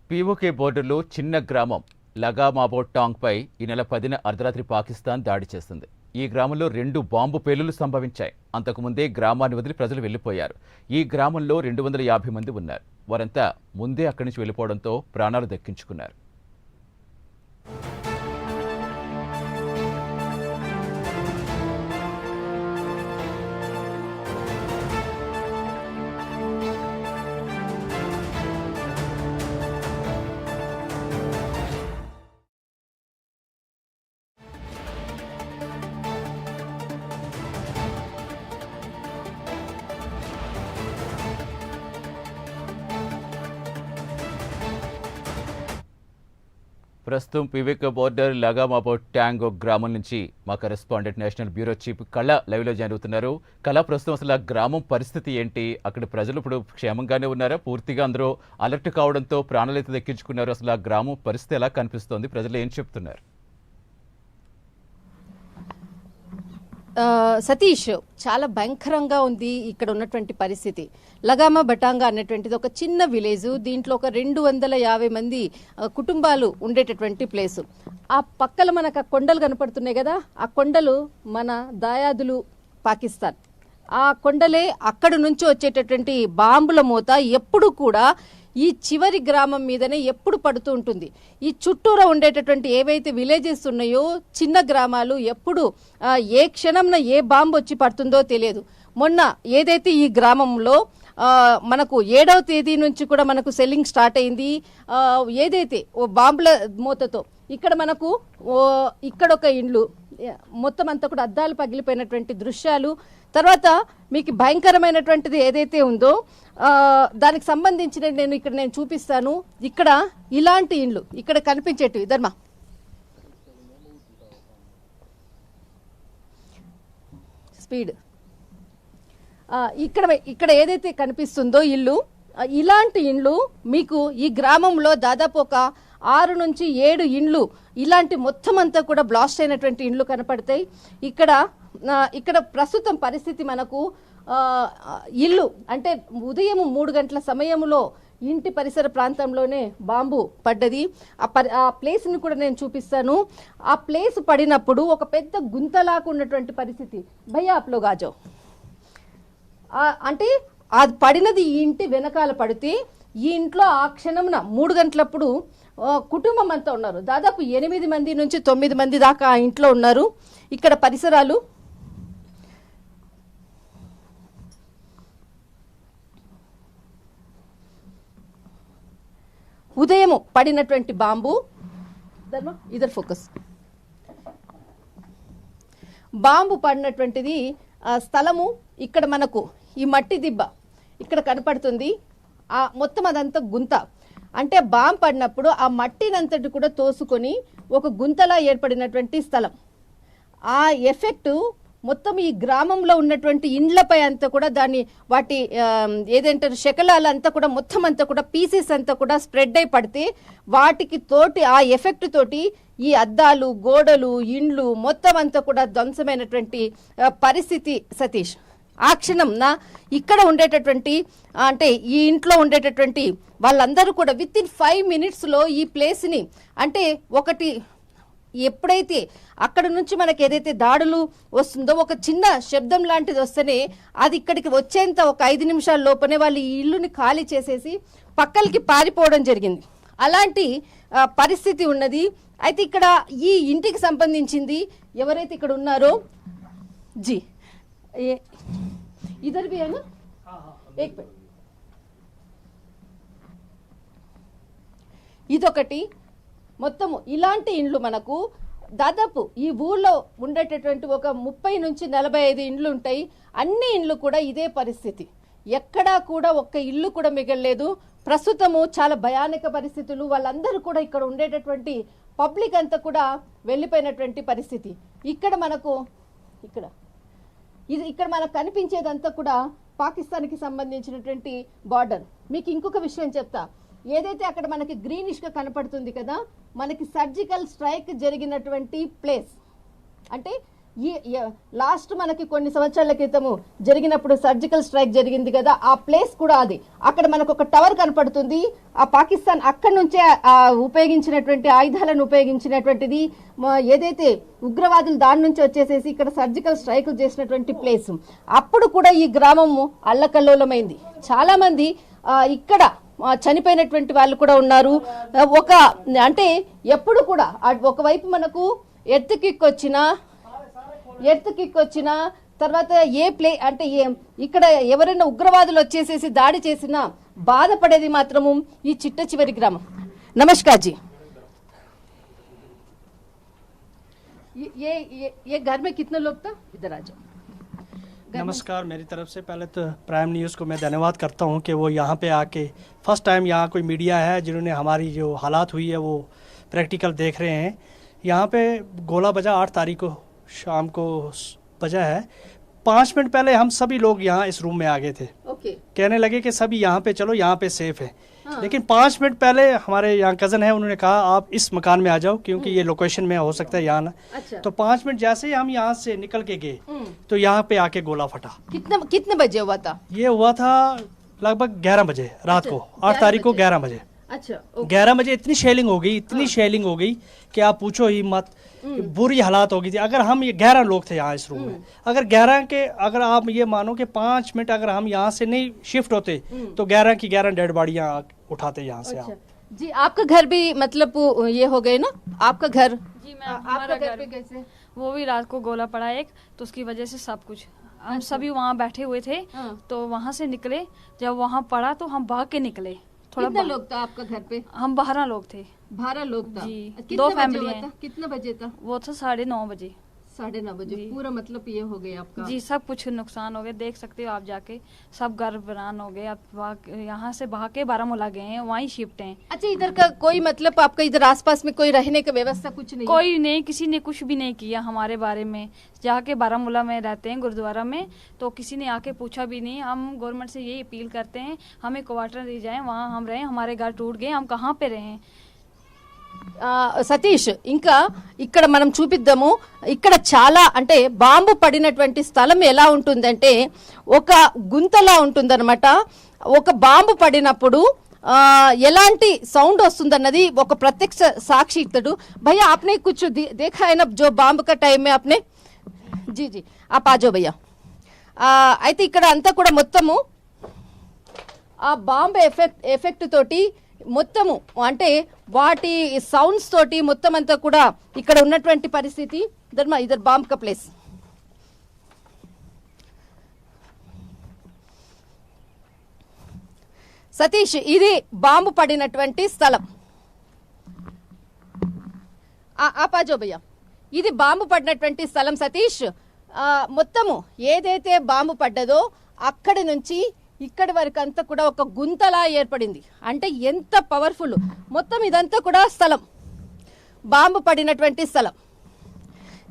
PoK బోర్డర్లో చిన్న గ్రామం లగామాబోటాంగ్పై ఈ నెల 10న అర్ధరాత్రి పాకిస్తాన్ దాడి చేసింది. ఈ గ్రామంలో 2 బాంబు పేలుళ్లు సంభవించాయి. అంతకుముందే గ్రామాన్ని వదిలి ప్రజలు వెళ్లిపోయారు. ఈ గ్రామంలో 250 మంది ఉన్నారు. వారంతా ముందే అక్కడి నుంచి వెళ్లిపోవడంతో ప్రాణాలు దక్కించుకున్నారు. ప్రస్తుతం పీఓకే బోర్డర్ లగామాబోటాంగ్ గ్రామం నుంచి మా కరెస్పాండెంట్ నేషనల్ బ్యూరో చీఫ్ కళ లైవ్లో జాయిన్ అవుతున్నారు. కళ, ప్రస్తుతం అసలు ఆ గ్రామం పరిస్థితి ఏంటి? అక్కడ ప్రజలు ఇప్పుడు క్షేమంగానే ఉన్నారా? పూర్తిగా అందరూ అలర్ట్ కావడంతో ప్రాణాలైతే దక్కించుకున్నారు. అసలు ఆ గ్రామం పరిస్థితి ఎలా కనిపిస్తోంది? ప్రజలు ఏం చెప్తున్నారు? సతీష్, చాలా భయంకరంగా ఉంది ఇక్కడ ఉన్నటువంటి పరిస్థితి. లగామా బటాంగా అనేటువంటిది ఒక చిన్న విలేజ్. దీంట్లో ఒక 250 మంది కుటుంబాలు ఉండేటటువంటి ప్లేసు. ఆ పక్కల మనకు ఆ కొండలు కనపడుతున్నాయి కదా, ఆ కొండలు మన దాయాదులు పాకిస్తాన్. ఆ కొండలే అక్కడి నుంచి వచ్చేటటువంటి బాంబుల మూత ఎప్పుడు కూడా ఈ చివరి గ్రామం మీదనే ఎప్పుడు పడుతూ ఉంటుంది. ఈ చుట్టూరా ఉండేటటువంటి ఏవైతే విలేజెస్ ఉన్నాయో, చిన్న గ్రామాలు, ఎప్పుడు ఏ క్షణంన ఏ బాంబు వచ్చి పడుతుందో తెలియదు. మొన్న ఏదైతే ఈ గ్రామంలో మనకు 7వ తేదీ నుంచి కూడా మనకు సెల్లింగ్ స్టార్ట్ అయింది. ఏదైతే ఓ బాంబుల మూతతో ఇక్కడ మనకు ఇక్కడ ఒక ఇండ్లు మొత్తం అంతా కూడా అద్దాలు పగిలిపోయినటువంటి దృశ్యాలు. తర్వాత మీకు భయంకరమైనటువంటిది ఏదైతే ఉందో దానికి సంబంధించిన నేను చూపిస్తాను. ఇక్కడ ఇలాంటి ఇండ్లు ఇక్కడ కనిపించేటివి ధర్మ స్పీడ్ ఇక్కడ ఏదైతే కనిపిస్తుందో ఇల్లు, ఇలాంటి ఇండ్లు మీకు ఈ గ్రామంలో దాదాపు ఒక 6 నుంచి 7 ఇండ్లు ఇలాంటి మొత్తం అంతా కూడా బ్లాస్ట్ అయినటువంటి ఇండ్లు కనపడతాయి. ఇక్కడ ప్రస్తుతం పరిస్థితి మనకు ఇల్లు అంటే ఉదయం 3 గంటల సమయంలో ఇంటి పరిసర ప్రాంతంలోనే బాంబు పడ్డది. ఆ ప్లేస్ని కూడా నేను చూపిస్తాను. ఆ ప్లేస్ పడినప్పుడు ఒక పెద్ద గుంతలాగా ఉన్నటువంటి పరిస్థితి. భయ్యా ఆప్లో గాజో అంటే అది పడినది ఈ ఇంటి వెనకాల పడితే ఈ ఇంట్లో ఆ క్షణంన 3 గంటలప్పుడు కుటుంబం అంతా ఉన్నారు. దాదాపు 8 మంది నుంచి 9 మంది దాకా ఆ ఇంట్లో ఉన్నారు. ఇక్కడ పరిసరాలు ఉదయం పడినటువంటి బాంబు ఇదర్ ఫోకస్ బాంబు పడినటువంటిది స్థలము ఇక్కడ మనకు ఈ మట్టి దిబ్బ ఇక్కడ కనపడుతుంది. ఆ మొత్తం అదంతా గుంత అంటే బాంబు పడినప్పుడు ఆ మట్టినంతటి కూడా తోసుకొని ఒక గుంతలా ఏర్పడినటువంటి స్థలం. ఆ ఎఫెక్టు మొత్తం ఈ గ్రామంలో ఉన్నటువంటి ఇండ్లపై అంతా కూడా వాటి ఏదంటారు శకలాలంతా కూడా మొత్తం అంతా కూడా పీసెస్ అంతా కూడా స్ప్రెడ్ అయి పడితే వాటికి తోటి ఆ ఎఫెక్ట్ తోటి ఈ అద్దాలు, గోడలు, ఇండ్లు మొత్తం అంతా కూడా ధ్వంసమైనటువంటి పరిస్థితి సతీష్. ఆ క్షణం ఇక్కడ ఉండేటటువంటి అంటే ఈ ఇంట్లో ఉండేటటువంటి వాళ్ళందరూ కూడా విత్ ఇన్ 5 minutesలో ఈ ప్లేస్ని అంటే ఒకటి ఎప్పుడైతే అక్కడ నుంచి మనకి ఏదైతే దాడులు వస్తుందో ఒక చిన్న శబ్దం లాంటిది వస్తేనే అది ఇక్కడికి వచ్చేంత ఒక 5 నిమిషాల లోపనే వాళ్ళు ఈ ఇల్లుని ఖాళీ చేసేసి పక్కలకి పారిపోవడం జరిగింది. అలాంటి పరిస్థితి ఉన్నది. అయితే ఇక్కడ ఈ ఇంటికి సంబంధించింది ఎవరైతే ఇక్కడ ఉన్నారో జీ ఇద్దరు भी है ना एक मिनट ఇదొకటి మొత్తము ఇలాంటి ఇండ్లు మనకు దాదాపు ఈ ఊళ్ళో ఉండేటటువంటి ఒక 30 నుంచి 45 ఇండ్లు ఉంటాయి. అన్ని ఇండ్లు కూడా ఇదే పరిస్థితి. ఎక్కడా కూడా ఒక్క ఇల్లు కూడా మిగలలేదు. ప్రస్తుతము చాలా భయానక పరిస్థితులు. వాళ్ళందరూ కూడా ఇక్కడ ఉండేటటువంటి పబ్లిక్ అంతా కూడా వెళ్ళిపోయినటువంటి పరిస్థితి. ఇక్కడ మనకు ఇక్కడ మనకు కనిపించేదంతా కూడా పాకిస్తాన్కి సంబంధించినటువంటి బార్డర్. మీకు ఇంకొక విషయం చెప్తా. ఏదైతే అక్కడ మనకి గ్రీనిష్గా కనపడుతుంది కదా, మనకి సర్జికల్ స్ట్రైక్ జరిగినటువంటి ప్లేస్ అంటే లాస్ట్ మనకి కొన్ని సంవత్సరాల క్రితము జరిగినప్పుడు సర్జికల్ స్ట్రైక్ జరిగింది కదా, ఆ ప్లేస్ కూడా అది. అక్కడ మనకు ఒక టవర్ కనపడుతుంది. ఆ పాకిస్తాన్ అక్కడి నుంచే ఉపయోగించినటువంటి ఆయుధాలను ఉపయోగించినటువంటిది ఏదైతే ఉగ్రవాదులు దాని నుంచి వచ్చేసేసి ఇక్కడ సర్జికల్ స్ట్రైక్ చేసినటువంటి ప్లేస్. అప్పుడు కూడా ఈ గ్రామము అల్లకల్లోలమైంది. చాలా మంది ఇక్కడ చనిపోయినటువంటి వాళ్ళు కూడా ఉన్నారు. ఒక అంటే ఎప్పుడు కూడా ఒకవైపు మనకు ఎర్త్ కిక్ వచ్చినా తర్వాత అంటే ఇక్కడ ఎవరైనా ఉగ్రవాదులు వచ్చేసేసి దాడి చేసినా బాధపడేది మాత్రము ఈ చిట్ట చివరి గ్రామం. నమస్కార్ జీ. ये घर में कितने लोग था? इधर आ जाओ. नमस्कार, मेरी तरफ से पहले तो प्राइम न्यूज़ को मैं धन्यवाद करता हूं कि वो यहाँ पे आके फर्स्ट टाइम यहाँ कोई मीडिया है जिन्होंने हमारी जो हालात हुई है वो प्रैक्टिकल देख रहे हैं. यहाँ पे गोला बजा 8 तारीख को शाम को बजा है. 5 मिनट पहले हम सभी लोग यहाँ इस रूम में आ गए थे. ओके. कहने लगे कि सभी यहाँ पे चलो, यहाँ पे सेफ है. लेकिन 5 मिनट पहले हमारे यहाँ कज़न है, उन्होंने कहा आप इस मकान में आ जाओ क्योंकि ये लोकेशन में हो सकता है यहाँ ना. अच्छा. तो 5 मिनट जैसे ही हम यहाँ से निकल के गए तो यहाँ पे आके गोला फटा. कितने बजे हुआ था? ये हुआ था लगभग 11 बजे रात को. 8 तारीख को 11 बजे. अच्छा. 11 बजे इतनी शेलिंग हो गई, इतनी शेलिंग हो गई कि आप पूछो ही मत. बुरी हालात हो गई थी. अगर हम ये 11 लोग थे यहाँ इस रूम में, अगर आप ये मानो कि 5 मिनट अगर हम यहाँ से नहीं शिफ्ट होते तो 11 की 11 डेड बॉडियाँ उठाते यहाँ से. अच्छा. जी, आपका घर भी मतलब ये हो गए ना? आपका घर? जी मैम, हमारा घर पे कैसे? वो भी रात को गोला पड़ा एक, तो उसकी वजह से सब कुछ हम सभी वहाँ बैठे हुए थे. तो वहाँ से निकले, जब वहाँ पड़ा तो हम भाग के निकले. कितने लोग था आपका घर पे? हम 12 लोग थे. 12 लोग था जी. कितने 2 बजे फैमिली हुआ हैं. था? कितने बजे था? वो था 9:30 बजे. 9:30 बजे. पूरा मतलब ये हो गया आपका? जी, सब कुछ नुकसान हो गया. देख सकते हो आप जाके, सब घर वीरान हो गए. अब यहाँ से भाग के बारामूला गए हैं, वहीं शिफ्ट हैं. अच्छा, इधर का कोई मतलब आपका इधर आसपास में कोई रहने की व्यवस्था कुछ नहीं? कोई नहीं, किसी ने कुछ भी नहीं किया हमारे बारे में. जाके बारामूला में रहते हैं गुरुद्वारा में, तो किसी ने आके पूछा भी नहीं. हम गवर्नमेंट से यही अपील करते हैं हमें क्वार्टर दी जाए, वहाँ हम रहें. हमारे घर टूट गए, हम कहाँ पे रहें. సతీష్, ఇంకా ఇక్కడ మనం చూపిద్దాము. ఇక్కడ చాలా అంటే బాంబు పడినటువంటి స్థలం ఎలా ఉంటుందంటే ఒక గుంతలా ఉంటుందన్నమాట. ఒక బాంబు పడినప్పుడు ఎలాంటి సౌండ్ వస్తుందన్నది ఒక ప్రత్యక్ష సాక్షి ఇతడు. భయ్యా, आपने कुछ देखा है ना जो బాంబు का टाइम में आपने? जी जी, आप आ जाओ भैया. అయితే ఇక్కడ అంతా కూడా మొత్తము ఆ బాంబు ఎఫెక్ట్ తోటి మొత్తము అంటే వాటి సౌండ్స్ తోటి మొత్తం అంతా కూడా ఇక్కడ ఉన్నటువంటి పరిస్థితి. ఇద్దరు బాంబ్ కా ప్లేస్. సతీష్, ఇది బాంబు పడినటువంటి స్థలం. ఆపాజో భయ్యా, ఇది బాంబు పడినటువంటి స్థలం సతీష్. మొత్తము ఏదైతే బాంబు పడ్డదో అక్కడి నుంచి ఇక్కడి వరకు అంతా కూడా ఒక గుంతలా ఏర్పడింది. అంటే ఎంత పవర్ఫుల్. మొత్తం ఇదంతా కూడా స్థలం, బాంబు పడినటువంటి స్థలం.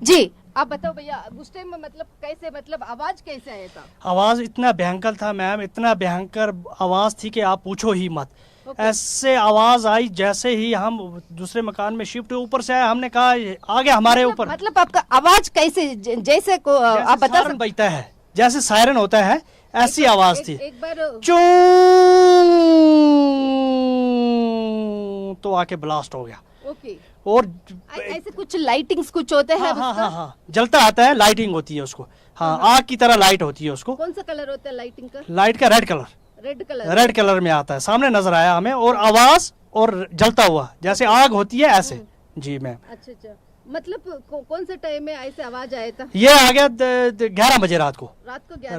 जी, आप बताओ भैया, उस टाइम में मतलब कैसे, मतलब आवाज कैसे आया था? आवाज इतना भयंकर था मैम, इतना भयंकर आवाज थी कि आप पूछो ही मत. ऐसे आवाज आई जैसे ही हम दूसरे मकान में शिफ्ट ऊपर से आए, हमने कहा आ गया हमारे ऊपर. मतलब आपका आवाज कैसे, जैसे आप बता सायरन बजता है, जैसे सायरन होता है ऐसी आवाज थी. एक बार चू तो आके ब्लास्ट हो गया. ओके. और ऐसे कुछ लाइटिंग्स कुछ होते हैं? हाँ, जलता आता है, लाइटिंग होती है उसको. हाँ, आग की तरह लाइट होती है उसको. कौन सा कलर होता है लाइटिंग का? लाइट का रेड कलर. रेड कलर में आता है. सामने नजर आया हमें, और आवाज और जलता हुआ जैसे आग होती है ऐसे. जी मैम. अच्छा, मतलब कौन सा टाइम में ऐसे आवाज आया था? ये आ गया 11 बजे रात को.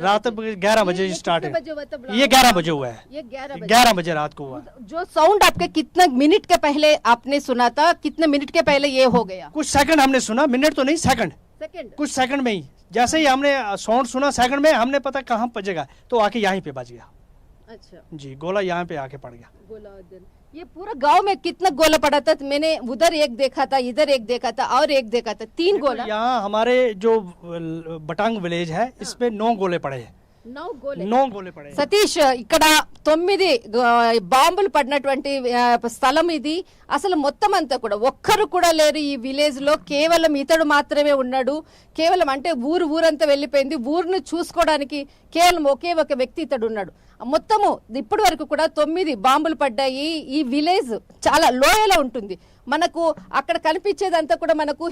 रात 11 बजे स्टार्ट है. ये 11 बजे हुआ है. ये 11 बजे रात को हुआ. जो साउंड आपके कितने मिनट के पहले आपने सुना था? कितने मिनट के पहले ये हो गया? कुछ सेकंड हमने सुना, मिनट तो नहीं, सेकंड. कुछ सेकंड में ही, जैसे ही हमने साउंड सुना सेकंड में हमने पता कहाँ बजेगा, तो आके यहीं पे बज गया. अच्छा जी, गोला यहाँ पे आके पड़ गया. गोला ये पूरा गांव में कितना गोला पड़ा था? मैंने उधर एक देखा था, इधर एक देखा था, और एक देखा था. 3 गोला. यहाँ हमारे जो बटांग विलेज है इसमें 9 गोले पड़े हैं. 9 गोले. 9 गोले पड़े हैं. సతీష్, ఇక్కడ 9 బాంబులు పడినటువంటి స్థలం ఇది. అసలు మొత్తం అంతా కూడా ఒక్కరు కూడా లేరు ఈ విలేజ్ లో, కేవలం ఇతడు మాత్రమే ఉన్నాడు. కేవలం అంటే ఊరంతా వెళ్ళిపోయింది, ఊరును చూసుకోవడానికి కేవలం ఒకే ఒక వ్యక్తి ఇతడు ఉన్నాడు. మొత్తము ఇప్పటి వరకు కూడా 9 బాంబులు పడ్డాయి. ఈ విలేజ్ చాలా లోయలో ఉంటుంది. మనకు అక్కడ కనిపించేదంతా కూడా మనకు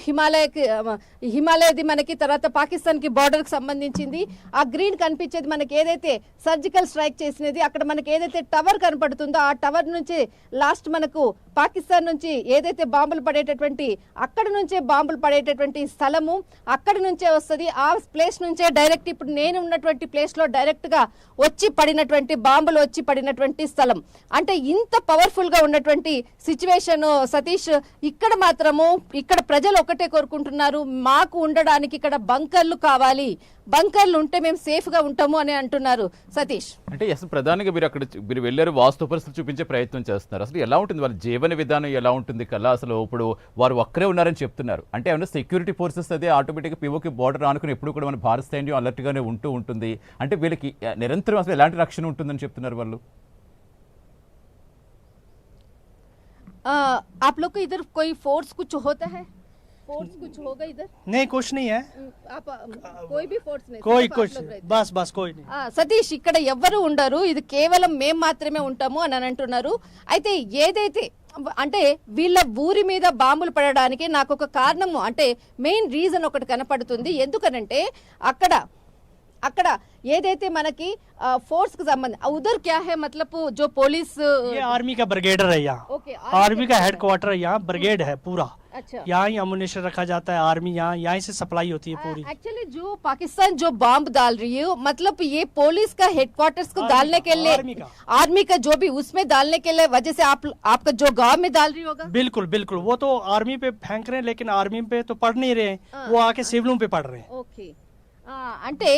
హిమాలయది మనకి, తర్వాత పాకిస్తాన్ కి బార్డర్ కి సంబంధించింది. ఆ గ్రీన్ కనిపించేది మనకి ఏదైతే సర్జికల్ స్ట్రైక్ చేసినది, అక్కడ మనకి ఏదైతే టవర్ కనపడుతుందో ఆ టవర్ నుంచి లాస్ట్ మనకు పాకిస్తాన్ నుంచి ఏదైతే బాంబులు పడేటటువంటి అక్కడ నుంచే బాంబులు పడేటటువంటి స్థలము అక్కడి నుంచే వస్తుంది. ఆ ప్లేస్ నుంచే డైరెక్ట్ ఇప్పుడు నేను ఉన్నటువంటి ప్లేస్ లో డైరెక్ట్ గా వచ్చి పడినటువంటి బాంబులు వచ్చి పడినటువంటి స్థలం. అంటే ఇంత పవర్ఫుల్ గా ఉన్నటువంటి సిచ్యువేషన్ సతీష్, ఇక్కడ మాత్రము ఇక్కడ ప్రజలు ఒకటే కోరుకుంటున్నారు, మాకు ఉండడానికి ఇక్కడ బంకర్లు కావాలి, బంకర్లు ఉంటే మేము సేఫ్ గా ఉంటాము అని అంటున్నారు. సతీష్, అంటే అసలు ప్రధానంగా మీరు వెళ్ళారు, వాస్తు పరిస్థితులు చూపించే ప్రయత్నం చేస్తున్నారు. అసలు ఎలా ఉంటుంది వాళ్ళ జీవన విధానం, ఎలా ఉంటుంది కల్లా? అసలు ఇప్పుడు వారు ఒక్కరే ఉన్నారని చెప్తున్నారు. అంటే ఏమన్నా సెక్యూరిటీ ఫోర్సెస్ అదే ఆటోమేటిక్గా పిఓకి బార్డర్ ఆనుకుని ఎప్పుడు కూడా మన భారత సైన్యం అలర్ట్ గానే ఉంటుంది. అంటే వీళ్ళకి నిరంతరం అసలు ఎలాంటి రక్షణ ఉంటుందని చెప్తున్నారు వాళ్ళు? आप लोग को इधर कोई फोर्स कुछ होता है? फोर्स कुछ होगा इधर? नहीं, कुछ नहीं है, आप कोई भी फोर्स नहीं, कोई सिर्फ आप कुछ लोग रहते हैं. बस कोई नहीं. సతీష్, ఇక్కడ ఎవ్వరు ఉండరు, ఇది కేవలం మేము మాత్రమే ఉంటాము అని అంటున్నారు. అయితే ఏదైతే అంటే వీళ్ళ ఊరి మీద బాంబులు పడడానికి నాకు ఒక కారణము, అంటే మెయిన్ రీజన్ ఒకటి కనపడుతుంది. ఎందుకనంటే అక్కడ ఏదైతే మనకి फोर्स के संबंध उधर क्या है, मतलब जो पुलिस ये आर्मी का ब्रिगेडर है यहाँ. ओके, आर्मी का हेडक्वार्टर है यहाँ, ब्रिगेड है पूरा. अच्छा, यहाँ ही अम्युनिशन रखा जाता है, आर्मी यहाँ से सप्लाई होती है पूरी. एक्चुअली जो पाकिस्तान जो बॉम्ब डाल रही है, मतलब ये पुलिस का हेडक्वार्टर्स को डालने के लिए, आर्मी का जो भी उसमें डालने के लिए वजह से आपका जो गांव में डाल रही होगा. बिल्कुल बिल्कुल, वो तो आर्मी पे फेंक रहे हैं, लेकिन आर्मी पे तो पड़ नहीं रहे हैं, वो आके सिविलों पे पड़ रहे हैं. ఓకే, అంటే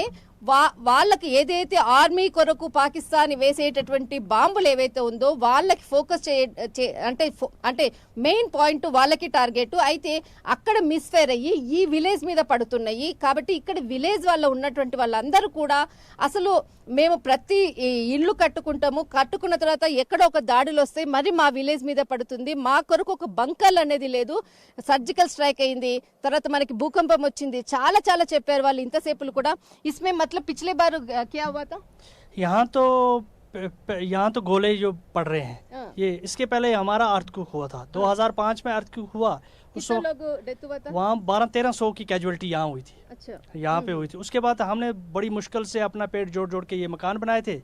వాళ్ళకి ఏదైతే ఆర్మీ కొరకు పాకిస్తాన్ వేసేటటువంటి బాంబులు ఏవైతే ఉందో వాళ్ళకి ఫోకస్ అంటే మెయిన్ పాయింట్ వాళ్ళకి టార్గెట్ అయితే అక్కడ మిస్ఫైర్ అయ్యి ఈ విలేజ్ మీద పడుతున్నాయి. కాబట్టి ఇక్కడ విలేజ్ వాళ్ళు ఉన్నటువంటి వాళ్ళందరూ కూడా అసలు మేము ప్రతి ఇల్లు కట్టుకున్న తర్వాత ఎక్కడో ఒక దాడులు వస్తాయి, మరి మా విలేజ్ మీద పడుతుంది, మా కొరకు ఒక బంకల్ అనేది లేదు, సర్జికల్ స్ట్రైక్ అయింది, తర్వాత మనకి భూకంపం వచ్చింది, చాలా చాలా చెప్పారు వాళ్ళు ఇంతసేపులు కూడా. ఇస్మే मतलब पिछले बार क्या हुआ था? यहाँ तो गोले जो पड़ रहे हैं, ये इसके पहले हमारा अर्थक्वेक हुआ था 2005 में अर्थक्वेक हुआ. कितने लोग डेथ हुआ था? वहाँ 1200-1300 की कैजुअलिटी यहाँ हुई थी. अच्छा, यहाँ पे हुई थी. उसके बाद हमने बड़ी मुश्किल से अपना पेट जोड़ के ये मकान बनाए थे,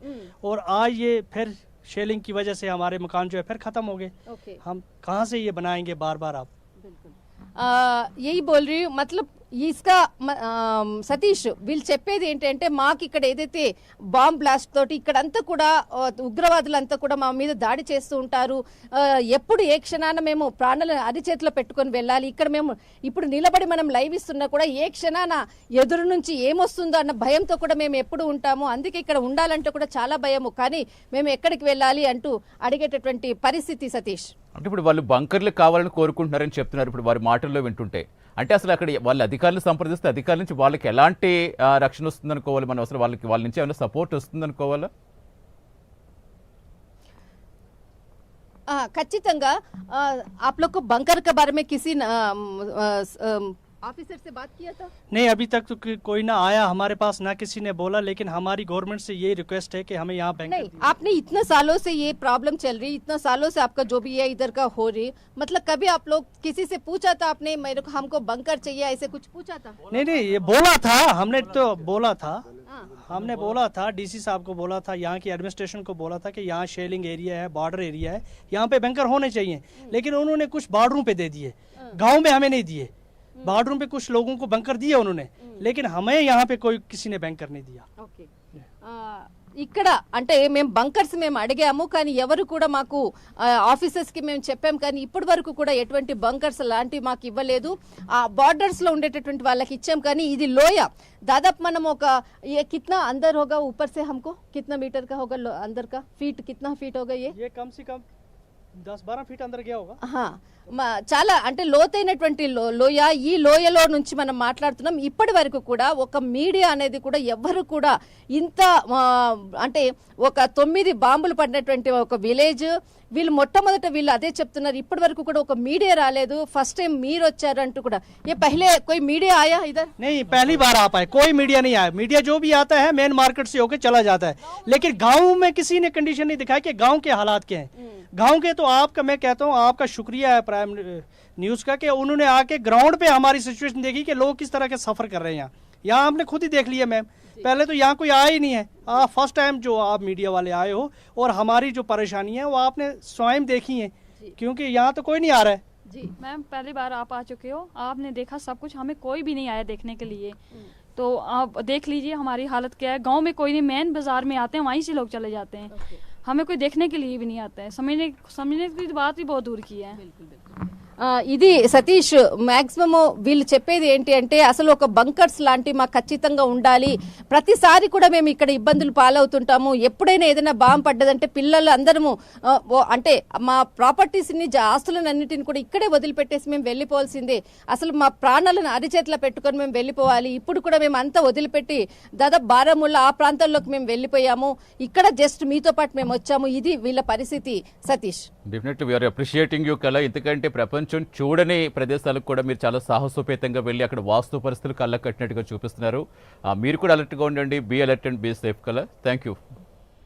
और आज ये फिर शेलिंग की वजह से हमारे मकान जो है फिर खत्म हो गए. हम कहाँ से ये बनाएंगे बार आप? यही बोल रही हूँ, मतलब इसका సతీష్ వీళ్ళు చెప్పేది ఏంటంటే మాకు ఇక్కడ ఏదైతే బాంబ్ బ్లాస్ట్ తోటి ఇక్కడంతా కూడా ఉగ్రవాదులంతా కూడా మా మీద దాడి చేస్తూ ఉంటారు, ఎప్పుడు ఏ క్షణాన మేము ప్రాణాలను అరిచేతిలో పెట్టుకొని వెళ్ళాలి, ఇక్కడ మేము ఇప్పుడు నిలబడి మనం లైవ్ ఇస్తున్నా కూడా ఏ క్షణాన ఎదురు నుంచి ఏమొస్తుందో అన్న భయంతో కూడా మేము ఎప్పుడు ఉంటాము, అందుకే ఇక్కడ ఉండాలంటే కూడా చాలా భయము, కానీ మేము ఎక్కడికి వెళ్ళాలి అంటూ అడిగేటటువంటి పరిస్థితి. సతీష్, అంటే ఇప్పుడు వాళ్ళు బంకర్లు కావాలని కోరుకుంటున్నారని చెప్తున్నారు ఇప్పుడు వారి మాటల్లో వింటుంటే. అంటే అసలు అక్కడ వాళ్ళ అధికారులు సంప్రదిస్తే అధికారుల నుంచి వాళ్ళకి ఎలాంటి రక్షణ వస్తుంది అనుకోవాలి మనం? అసలు వాళ్ళ నుంచి ఏమైనా సపోర్ట్ వస్తుంది అనుకోవాలా? ఖచ్చితంగా आप लोग को बंकर के बारे में किसी ऑफिसर से बात किया था? नहीं, अभी तक तो कोई ना आया हमारे पास, ना किसी ने बोला, लेकिन हमारी गवर्नमेंट से ये रिक्वेस्ट है कि हमें यहाँ नहीं, आपने इतने सालों से ये प्रॉब्लम चल रही, इतना सालों से आपका जो भी है इधर का हो रही, मतलब कभी आप लोग किसी से पूछा था आपने मेरे को हमको बंकर चाहिए ऐसे कुछ पूछा था? नहीं, ये बोला था हमने, तो बोला था, हमने बोला था, डीसी साहब को बोला था, यहाँ की एडमिनिस्ट्रेशन को बोला था कि यहाँ शेलिंग एरिया है, बॉर्डर एरिया है, यहाँ पे बंकर होने चाहिए, लेकिन उन्होंने कुछ बॉर्डरों पे दे दिए, गाँव में हमें नहीं दिए. बॉर्डरों पे कुछ लोगों को बंकर दिए उन्होंने, लेकिन हमें यहाँ पे किसी ने बंकर नहीं दिया. ఓకే, ఇక్కడ అంటే మేము బంకర్స్ మేము అడిగాము, కానీ ఎవరు కూడా మాకు ఆఫీసర్స్ కి మేము చెప్పాము, కానీ ఇప్పటి వరకు కూడా ఎటువంటి బంకర్స్ లాంటివి మాకు ఇవ్వలేదు. ఆ బార్డర్స్ లో ఉండేటటువంటి వాళ్ళకి ఇచ్చాం, కానీ ఇది లోయ దాదాపు మనం ఒక కిतना अंदर होगा, ऊपर से हमको कितना मीटर का होगा अंदर का, फीट कितना फीट होगा? ये कम से कम 10-12 फीट अंदर गया होगा। ఆహా. చాలా అంటే లోతైనటువంటి లోయ. ఈ లోయలో నుంచి మనం మాట్లాడుతున్నాం. ఇప్పటి వరకు కూడా ఒక మీడియా అనేది కూడా ఎవ్వరు కూడా ఇంత అంటే ఒక 9 బాంబులు పడినటువంటి ఒక విలేజ్, వీళ్ళు మొట్టమొదట వీళ్ళు అదే చెప్తున్నారు. ఇప్పటి వరకు కూడా ఒక మీడియా రాలేదు, ఫస్ట్ టైం మీరు వచ్చారు అంటూ కూడా. ఏ పహలే कोई मीडिया आया इधर? नहीं, पहली बार आ पाए, कोई मीडिया नहीं आया। मीडिया जो भी आता है मेन मार्केट से होकर चला जाता है, लेकिन गांव में किसी ने कंडीशन नहीं दिखाई कि गांव के हालात क्या हैं। गांव के तो आपका, मैं कहता हूं आपका शुक्रिया है प्राइम न्यूज का कि उन्होंने आके ग्राउंड पे हमारी सिचुएशन देखी कि लोग किस तरह के सफर कर रहे हैं। यहाँ आपने खुद ही देख लिया मैम, पहले तो यहाँ कोई आया ही नहीं है। फर्स्ट टाइम जो आप मीडिया वाले आए हो, और हमारी जो परेशानी है वो आपने स्वयं देखी है, क्योंकि यहाँ तो कोई नहीं आ रहा है। जी मैम पहली बार आप आ चुके हो, आपने देखा सब कुछ, हमें कोई भी नहीं आया देखने के लिए। तो आप देख लीजिए हमारी हालत क्या है। गांव में कोई नहीं, मेन बाजार में आते हैं, वहीं से लोग चले जाते हैं। हमें कोई देखने के लिए भी नहीं आता है। समझने की बात ही बहुत दूर की है। ఇది సతీష్ మాక్సిమం వీళ్ళు చెప్పేది ఏంటి అంటే అసలు ఒక బంకర్స్ లాంటి మాకు ఖచ్చితంగా ఉండాలి. ప్రతిసారి కూడా మేము ఇక్కడ ఇబ్బందులు పాలవుతుంటాము. ఎప్పుడైనా ఏదైనా బాంబు పడ్డదంటే పిల్లలు అందరము అంటే మా ప్రాపర్టీస్ని ఆస్తులను అన్నిటిని కూడా ఇక్కడే వదిలిపెట్టేసి మేము వెళ్ళిపోవాల్సిందే. అసలు మా ప్రాణాలను అరిచేతిలో పెట్టుకొని మేము వెళ్ళిపోవాలి. ఇప్పుడు కూడా మేము అంతా వదిలిపెట్టి దాదాపు బారాముల్లా ఆ ప్రాంతాల్లోకి మేము వెళ్ళిపోయాము. ఇక్కడ జస్ట్ మీతో పాటు మేము వచ్చాము. ఇది వీళ్ళ పరిస్థితి Satish. Definitely we are appreciating you కళ. ఎందుకంటే ప్రపంచం చూడని ప్రదేశాలకు కూడా మీరు చాలా సాహసోపేతంగా వెళ్ళి అక్కడ వాస్తు పరిస్థితులు కళ్ళ కట్టినట్టుగా చూపిస్తున్నారు. మీరు కూడా అలర్ట్గా ఉండండి. Be alert and be safe కళ. Thank you.